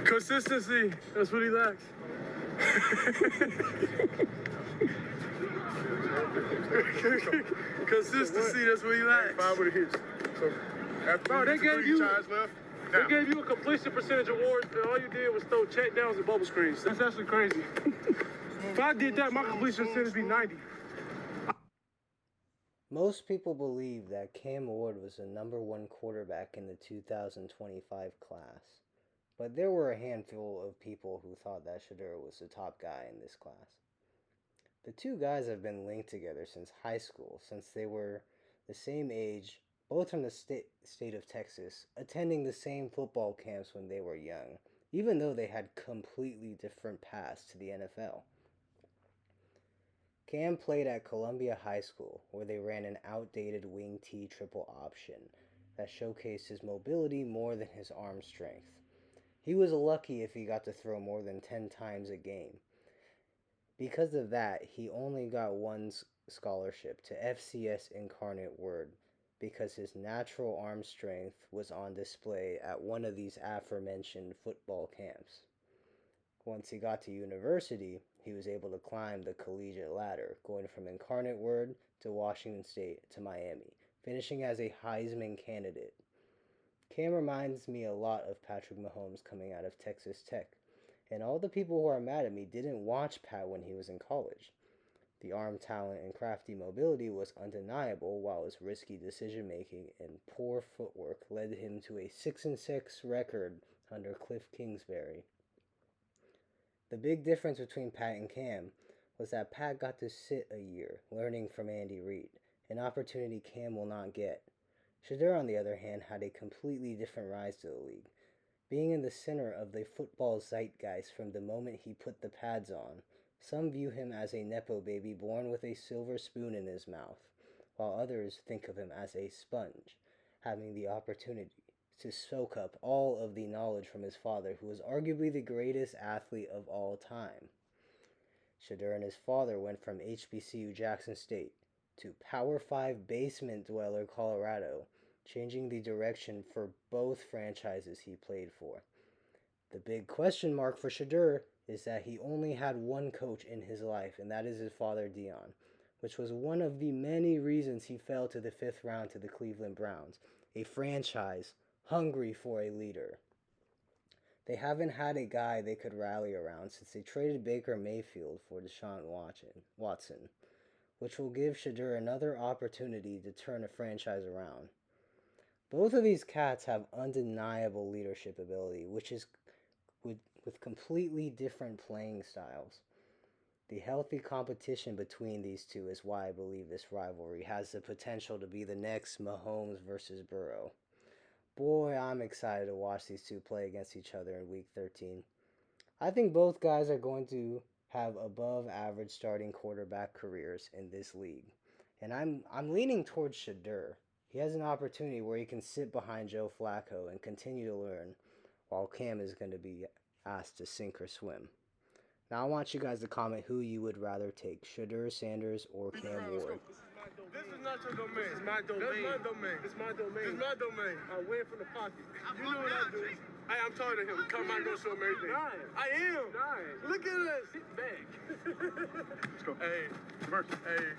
Consistency, that's what he lacks. Consistency, that's what he lacks. 5 with a hit. So, after Bro, they gave you left, they gave you a completion percentage award, and all you did was throw check downs and bubble screens. That's actually crazy. If I did that, my completion percentage would be 90. Most people believe that Cam Ward was the #1 quarterback in the 2025 class, but there were a handful of people who thought that Shedeur was the top guy in this class. The two guys have been linked together since high school, since they were the same age, both from the state of Texas, attending the same football camps when they were young, even though they had completely different paths to the NFL. Cam played at Columbia High School, where they ran an outdated wing T triple option that showcased his mobility more than his arm strength. He was lucky if he got to throw more than 10 times a game. Because of that, he only got one scholarship to FCS Incarnate Word, because his natural arm strength was on display at one of these aforementioned football camps. Once he got to university, he was able to climb the collegiate ladder, going from Incarnate Word to Washington State to Miami, finishing as a Heisman candidate. Cam reminds me a lot of Patrick Mahomes coming out of Texas Tech, and all the people who are mad at me didn't watch Pat when he was in college. The arm talent and crafty mobility was undeniable, while his risky decision-making and poor footwork led him to a 6-6 record under Cliff Kingsbury. The big difference between Pat and Cam was that Pat got to sit a year, learning from Andy Reid, an opportunity Cam will not get. Shedeur, on the other hand, had a completely different rise to the league, being in the center of the football zeitgeist from the moment he put the pads on. Some view him as a nepo baby born with a silver spoon in his mouth, while others think of him as a sponge, having the opportunity to soak up all of the knowledge from his father, who was arguably the greatest athlete of all time. Shedeur and his father went from HBCU Jackson State to Power 5 basement dweller Colorado, changing the direction for both franchises he played for. The big question mark for Shedeur is that he only had one coach in his life, and that is his father, Dion, which was one of the many reasons he fell to the 5th round to the Cleveland Browns, a franchise hungry for a leader. They haven't had a guy they could rally around since they traded Baker Mayfield for Deshaun Watson, which will give Shedeur another opportunity to turn a franchise around. Both of these cats have undeniable leadership ability, which is with completely different playing styles. The healthy competition between these two is why I believe this rivalry has the potential to be the next Mahomes versus Burrow. Boy, I'm excited to watch these two play against each other in Week 13. I think both guys are going to have above average starting quarterback careers in this league. And I'm leaning towards Shedeur. He has an opportunity where he can sit behind Joe Flacco and continue to learn, while Cam is going to be asked to sink or swim. Now I want you guys to comment who you would rather take, Shedeur Sanders or Cam Ward. This is not your domain. This is my domain. That's my domain. This is my domain. This is my domain. I win from the pocket. You know what I do. Hey, I'm talking to him. Come on, go show him everything. Nine. I am. Nine. Look at us. Sit back. Let's go. Hey, reverse. Hey.